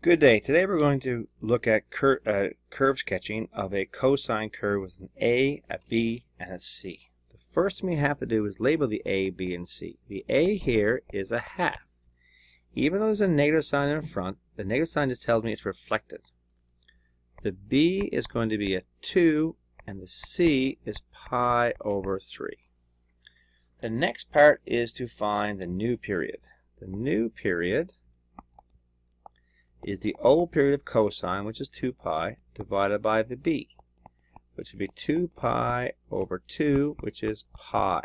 Good day. Today we're going to look at curve sketching of a cosine curve with an A, a B, and a C. The first thing we have to do is label the A, B, and C. The A here is a half. Even though there's a negative sign in front, the negative sign just tells me it's reflected. The B is going to be a 2, and the C is pi over 3. The next part is to find the new period. The new period is the old period of cosine, which is 2 pi, divided by the b, which would be 2 pi over 2, which is pi.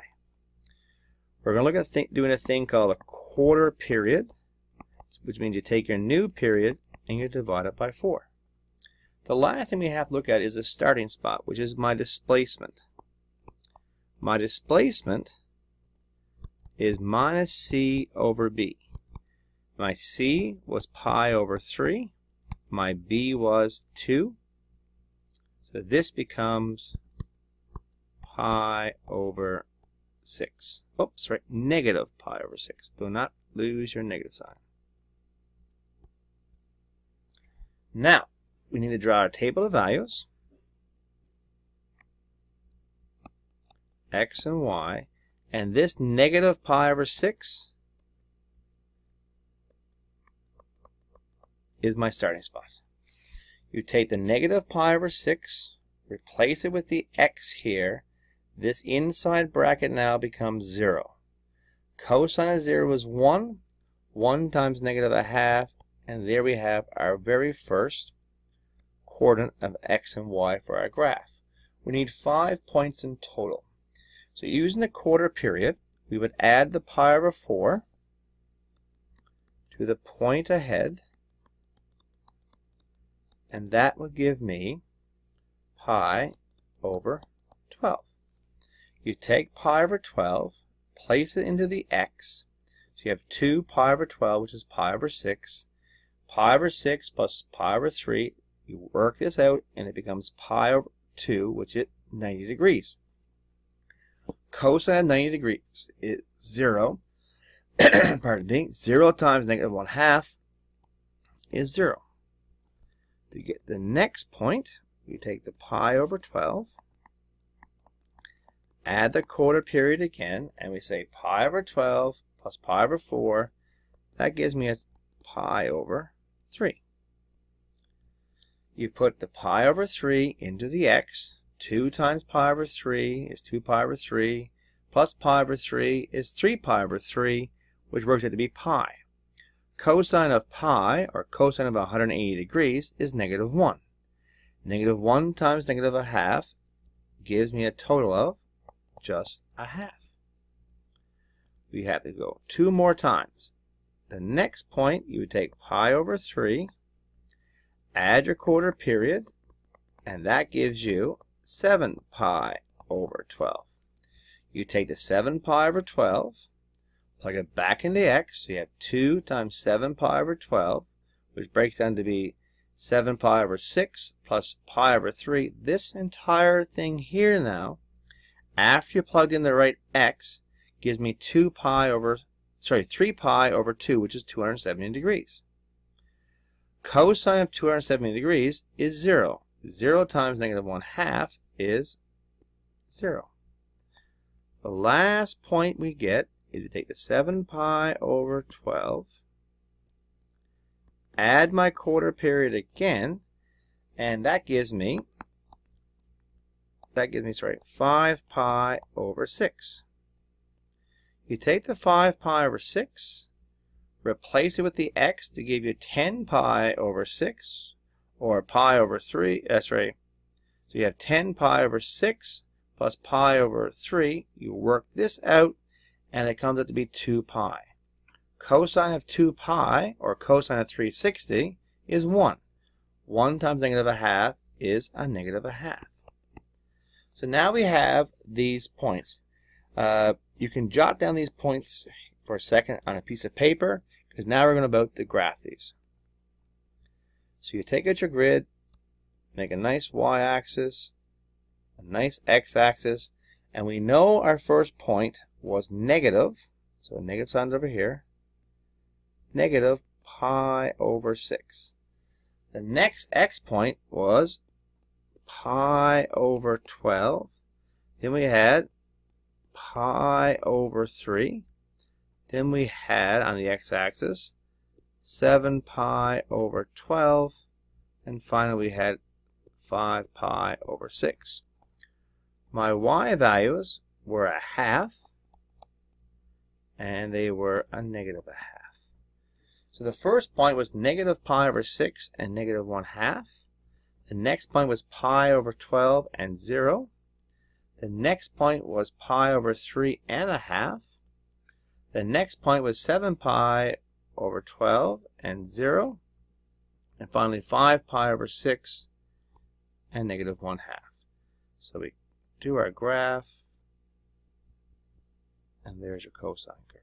We're going to look at doing a thing called a quarter period, which means you take your new period and you divide it by 4. The last thing we have to look at is the starting spot, which is my displacement. My displacement is minus c over b. My c was pi over 3. My b was 2. So this becomes pi over 6. Oops, right, negative pi over 6. Do not lose your negative sign. Now, we need to draw our table of values, x and y, and this negative pi over 6 is my starting spot. You take the negative pi over 6, replace it with the x here. This inside bracket now becomes 0. Cosine of 0 is 1. 1 times negative a half, and there we have our very first coordinate of x and y for our graph. We need 5 points in total. So using the quarter period, we would add the pi over 4 to the point ahead, and that will give me pi over 12. You take pi over 12, place it into the x, so you have 2 pi over 12, which is pi over 6. Pi over 6 plus pi over 3, you work this out, and it becomes pi over 2, which is 90 degrees. Cosine of 90 degrees is 0. Pardon me. 0 times negative 1/2 is 0. To get the next point, we take the pi over 12, add the quarter period again, and we say pi over 12 plus pi over 4. That gives me a pi over 3. You put the pi over 3 into the x. 2 times pi over 3 is 2 pi over 3, plus pi over 3 is 3 pi over 3, which works out to be pi. Cosine of pi, or cosine of 180 degrees, is negative 1. Negative 1 times negative a half gives me a total of just a half. We have to go 2 more times. The next point, you would take pi over 3, add your quarter period, and that gives you 7 pi over 12. You take the 7 pi over 12, plug it back into x, so you have 2 times 7 pi over 12, which breaks down to be 7 pi over 6 plus pi over 3. This entire thing here now, after you plugged in the right x, gives me 3 pi over 2, which is 270 degrees. Cosine of 270 degrees is 0. 0 times negative 1/2 is 0. The last point we get is to take the 7 pi over 12, add my quarter period again, and that gives me 5 pi over 6. You take the 5 pi over 6, replace it with the x to give you 10 pi over 6, or pi over 3, so you have 10 pi over 6 plus pi over 3. You work this out, and it comes out to be 2 pi. Cosine of 2 pi, or cosine of 360, is 1. 1 times negative a half is a negative a half. So now we have these points. You can jot down these points for a second on a piece of paper, because now we're about to graph these. So you take out your grid, make a nice y-axis, a nice x-axis, and we know our first point was negative, so negative sign over here, negative pi over 6. The next x point was pi over 12. Then we had pi over 3. Then we had, on the x-axis, 7 pi over 12. And finally we had 5 pi over 6. My y values were a half, and they were a negative a half. So the first point was negative pi over 6 and negative 1/2. The next point was pi over 12 and 0. The next point was pi over 3 and a half. The next point was 7 pi over 12 and 0. And finally 5 pi over 6 and negative 1/2. So we do our graph, and there's your cosine curve.